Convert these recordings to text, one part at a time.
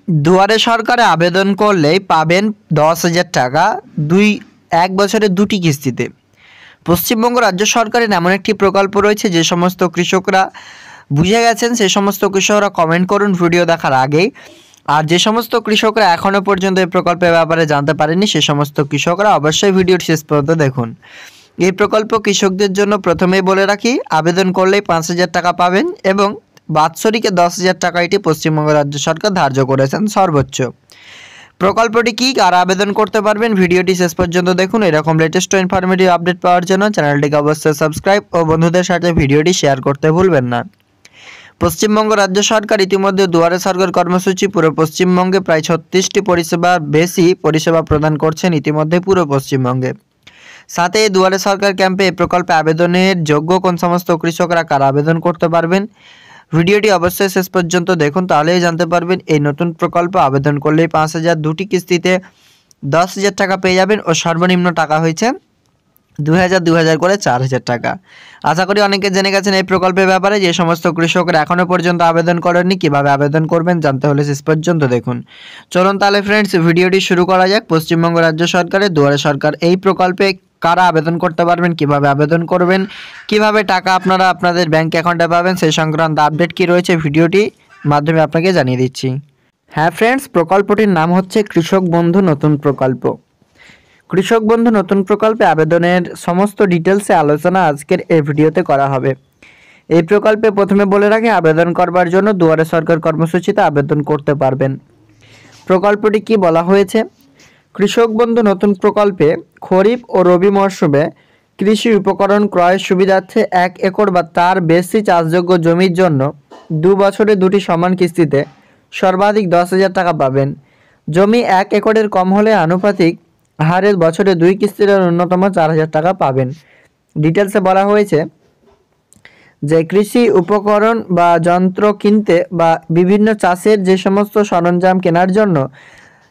দুয়ারে সরকারে আবেদন করলেই পাবেন 10,000 টাকা 1 বছরে 2টি কিস্তিতে। পশ্চিমবঙ্গ রাজ্য সরকারের এমন একটি প্রকল্প রয়েছে, যে সমস্ত কৃষকরা বুঝে গেছেন সেই সমস্ত কৃষকরা কমেন্ট করুন ভিডিও দেখার আগেই। আর যে সমস্ত কৃষকরা এখনও পর্যন্ত এই প্রকল্পের ব্যাপারে জানতে পারেননি সে সমস্ত কৃষকরা অবশ্যই ভিডিওটি শেষ পর্যন্ত দেখুন। এই প্রকল্প কৃষকদের জন্য প্রথমেই বলে রাখি, আবেদন করলেই 5,000 টাকা পাবেন এবং বাৎসরিকে 10,000 টাকা এটি পশ্চিমবঙ্গ রাজ্য সরকার ধার্য করেছেন সর্বোচ্চ। প্রকল্পটি কী, কারা আবেদন করতে পারবেন, ভিডিওটি শেষ পর্যন্ত দেখুন। এরকম লেটেস্ট ও ইনফরমেটিভ আপডেট পাওয়ার জন্য চ্যানেলটিকে অবশ্যই সাবস্ক্রাইব ও বন্ধুদের সাথে ভিডিওটি শেয়ার করতে ভুলবেন না। পশ্চিমবঙ্গ রাজ্য সরকার ইতিমধ্যে দুয়ারে সরকার কর্মসূচি পুরো পশ্চিমবঙ্গে প্রায় 36টি পরিষেবার বেশি পরিষেবা প্রদান করছেন ইতিমধ্যে পুরো পশ্চিমবঙ্গে। সাথে এই দুয়ারে সরকার ক্যাম্পে এই প্রকল্পে আবেদনের যোগ্য কোন সমস্ত কৃষকরা কারা আবেদন করতে পারবেন, ভিডিওটি অবশ্যই শেষ পর্যন্ত দেখুন, তাহলেই জানতে পারবেন। এই নতুন প্রকল্প আবেদন করলেই 5,000, 2টি কিস্তিতে 10,000 টাকা পেয়ে যাবেন ও সর্বনিম্ন টাকা হয়েছে 2,000 করে 4,000 টাকা। আশা করি অনেকে জেনে গেছেন এই প্রকল্পের ব্যাপারে। যে সমস্ত কৃষকরা এখনও পর্যন্ত আবেদন করেননি, কিভাবে আবেদন করবেন জানতে হলে শেষ পর্যন্ত দেখুন। চলুন তাহলে ফ্রেন্ডস ভিডিওটি শুরু করা যাক। পশ্চিমবঙ্গ রাজ্য সরকারের দুয়ারে সরকার এই প্রকল্পে কারা আবেদন করতে পারবেন, কিভাবে আবেদন করবেন, কিভাবে টাকা আপনারা আপনাদের ব্যাংক অ্যাকাউন্টে পাবেন, সেই সংক্রান্ত আপডেট কি রয়েছে ভিডিওটি মাধ্যমে আপনাকে জানিয়ে দিচ্ছি। হ্যাঁ ফ্রেন্ডস, প্রকল্পটির নাম হচ্ছে কৃষক বন্ধু নতুন প্রকল্প। কৃষক বন্ধু নতুন প্রকল্পে আবেদনের সমস্ত ডিটেলসে আলোচনা আজকের এই ভিডিওতে করা হবে। এই প্রকল্পে প্রথমে বলে রাখি, আবেদন করবার জন্য দুয়ারে সরকার কর্মসূচিতে আবেদন করতে পারবেন। প্রকল্পটি কি বলা হয়েছে, কৃষক বন্ধু নতুন প্রকল্পে খরিফ ও রবি মরশুমে কৃষি উপকরণ ক্রয়ের সুবিধার্থে 1 একর বা তার বেশি চাষযোগ্য জমির জন্য 2 বছরে 2টি সমান কিস্তিতে সর্বাধিক 10,000 টাকা পাবেন। জমি 1 একরের কম হলে আনুপাতিক হারে বছরে 2 কিস্তিতে ন্যূনতম 4,000 টাকা পাবেন। ডিটেলসে বলা হয়েছে যে কৃষি উপকরণ বা যন্ত্র কিনতে বা বিভিন্ন চাষের যে সমস্ত সরঞ্জাম কেনার জন্য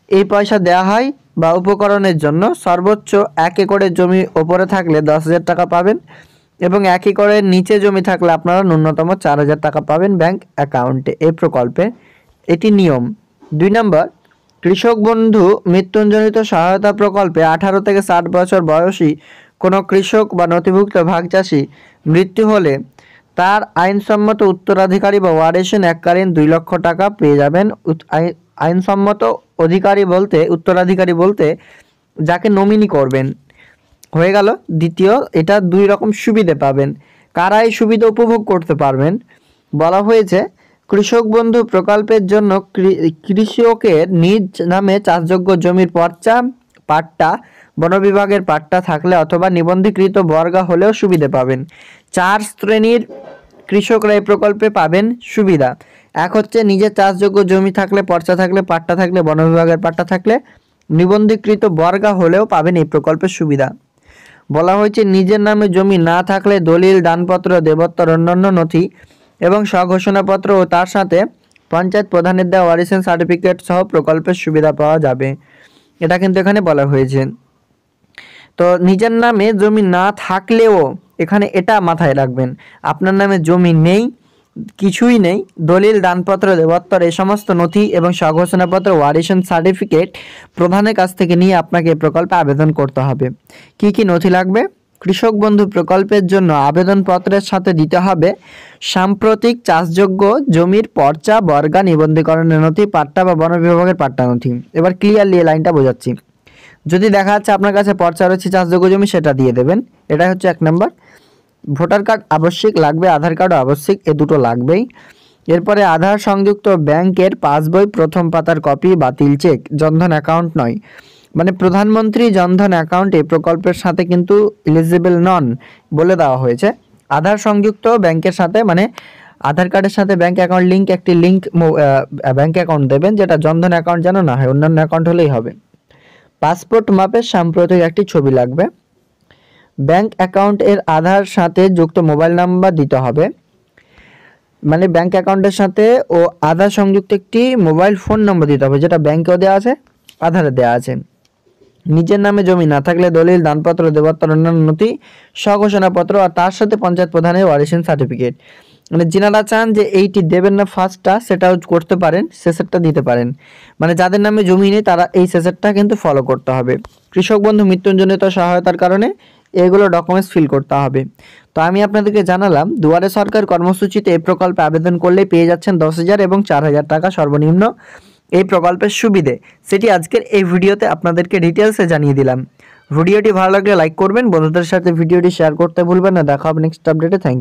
এই পয়সা দেওয়া হয় বা উপকরণের জন্য সর্বোচ্চ 1 একরের জমি ওপরে থাকলে 10,000 টাকা পাবেন এবং 1 একরের নিচে জমি থাকলে আপনারা ন্যূনতম 4,000 টাকা পাবেন ব্যাংক অ্যাকাউন্টে। এই প্রকল্পে এটি নিয়ম। 2 নম্বর, কৃষক বন্ধু মৃত্যুজনিত সহায়তা প্রকল্পে 18 থেকে 60 বছর বয়সী কোনো কৃষক বা নথিভুক্ত ভাগ চাষি মৃত্যু হলে তার আইনসম্মত উত্তরাধিকারী বা ওয়ারিশন এককালীন 2 লক্ষ টাকা পেয়ে যাবেন। আইনসম্মত অধিকারী বলতে উত্তরাধিকারী বলতে যাকে নমিনি করবেন হয়ে গেল। দ্বিতীয়, এটা 2 রকম সুবিধে পাবেন। কারা এই সুবিধা উপভোগ করতে পারবেন বলা হয়েছে, কৃষক বন্ধু প্রকল্পের জন্য কৃষকের নিজ নামে চাষযোগ্য জমির পাট্টা বন বিভাগের পাট্টা থাকলে অথবা নিবন্ধীকৃত বর্গা হলেও সুবিধা পাবেন। 4 শ্রেণীর কৃষকরা এই প্রকল্পে পাবেন সুবিধা। এক হচ্ছে নিজের চাষযোগ্য জমি থাকলে, পর্চা থাকলে, পাট্টা থাকলে, বন বিভাগের পাট্টা থাকলে, নিবন্ধীকৃত বর্গা হলেও পাবেন এই প্রকল্পের সুবিধা। বলা হয়েছে নিজের নামে জমি না থাকলে দলিল, দানপত্র, দেবত্বর অন্যান্য নথি এবং স্বঘোষণাপত্র ও তার সাথে পঞ্চায়েত প্রধানের দেওয়া ওয়ারিশন সার্টিফিকেট সহ প্রকল্পের সুবিধা পাওয়া যাবে। এটা কিন্তু এখানে বলা হয়েছে। তো নিজের নামে জমি না থাকলেও এখানে এটা মাথায় রাখবেন, আপনার নামে জমি নেই, কিছুই নেই, দলিল, দানপত্র, দেবত্তর এই সমস্ত নথি এবং স্বঘোষণাপত্র ওয়ারিশন সার্টিফিকেট প্রধানের কাছ থেকে নিয়ে আপনাকে এই প্রকল্পে আবেদন করতে হবে। কি কি নথি লাগবে, কৃষক বন্ধু প্রকল্পের জন্য আবেদনপত্রের সাথে দিতে হবে সাম্প্রতিক চাষযোগ্য জমির পর্চা, বর্গা, নিবন্ধীকরণের নথি, পাট্টা বা বন বিভাগের পাট্টা নথি। এবার ক্লিয়ারলি এই লাইনটা বোঝাচ্ছি। যদি দেখা যাচ্ছে আপনার কাছে পর্চা রয়েছে চাষযোগ্য জমি, সেটা দিয়ে দেবেন। এটা হচ্ছে 1 নম্বর। ভোটার কার্ড আবশ্যিক লাগবে, আধার কার্ডও আবশ্যিক, এ দুটো লাগবেই। এরপরে আধার সংযুক্ত ব্যাংকের পাসবই, প্রথম পাতার কপি, বাতিল চেক, জনধন অ্যাকাউন্ট নয়, মানে প্রধানমন্ত্রী জনধন অ্যাকাউন্ট এই প্রকল্পের সাথে কিন্তু এলিজিবল নন বলে দেওয়া হয়েছে। আধার সংযুক্ত ব্যাংকের সাথে, মানে আধার কার্ডের সাথে ব্যাংক অ্যাকাউন্ট একটি লিঙ্ক ব্যাংক অ্যাকাউন্ট দেবেন, যেটা জনধন অ্যাকাউন্ট যেন না হয়, অন্যান্য অ্যাকাউন্ট হলেই হবে। পাসপোর্ট মাপের সাম্প্রতিক একটি ছবি লাগবে। ব্যাংক অ্যাকাউন্টের আধার সাথে যুক্ত মোবাইল নাম্বার দিতে হবে, মানে ব্যাংক অ্যাকাউন্টের সাথে ও আধার সংযুক্ত একটি মোবাইল ফোন নম্বর দিতে হবে, যেটা ব্যাংকেও দেওয়া আছে, আধারে দেওয়া আছে। নিজের নামে জমি না থাকলে দলিল, দানপত্র, দেবত্বর অন্যান্য নথি, স্বঘোষণাপত্র আর তার সাথে পঞ্চায়েত প্রধানের ওয়ারিশন সার্টিফিকেট। মানে যিনারা চান যে এইটি দেবেন না ফার্স্টটা, সেটাও করতে পারেন, শেষেরটা দিতে পারেন। মানে যাদের নামে জমি নেই তারা এই শেষেরটা কিন্তু ফলো করতে হবে। কৃষক বন্ধু মৃত্যুজনিত সহায়তার কারণে এগুলো ডকুমেন্টস ফিল করতে হবে। তো আমি আপনাদেরকে জানালাম দুয়ারে সরকার কর্মসূচিতে এই প্রকল্পে আবেদন করলে পেয়ে যাচ্ছেন 10,000 এবং 4,000 টাকা সর্বনিম্ন এই প্রকল্পের সুবিধে। সেটি আজকের এই ভিডিওতে আপনাদেরকে ডিটেলসে জানিয়ে দিলাম। ভিডিওটি ভালো লাগলে লাইক করবেন, বন্ধুদের সাথে ভিডিওটি শেয়ার করতে ভুলবেন না। দেখা হবে নেক্সট আপডেটে। Thank you.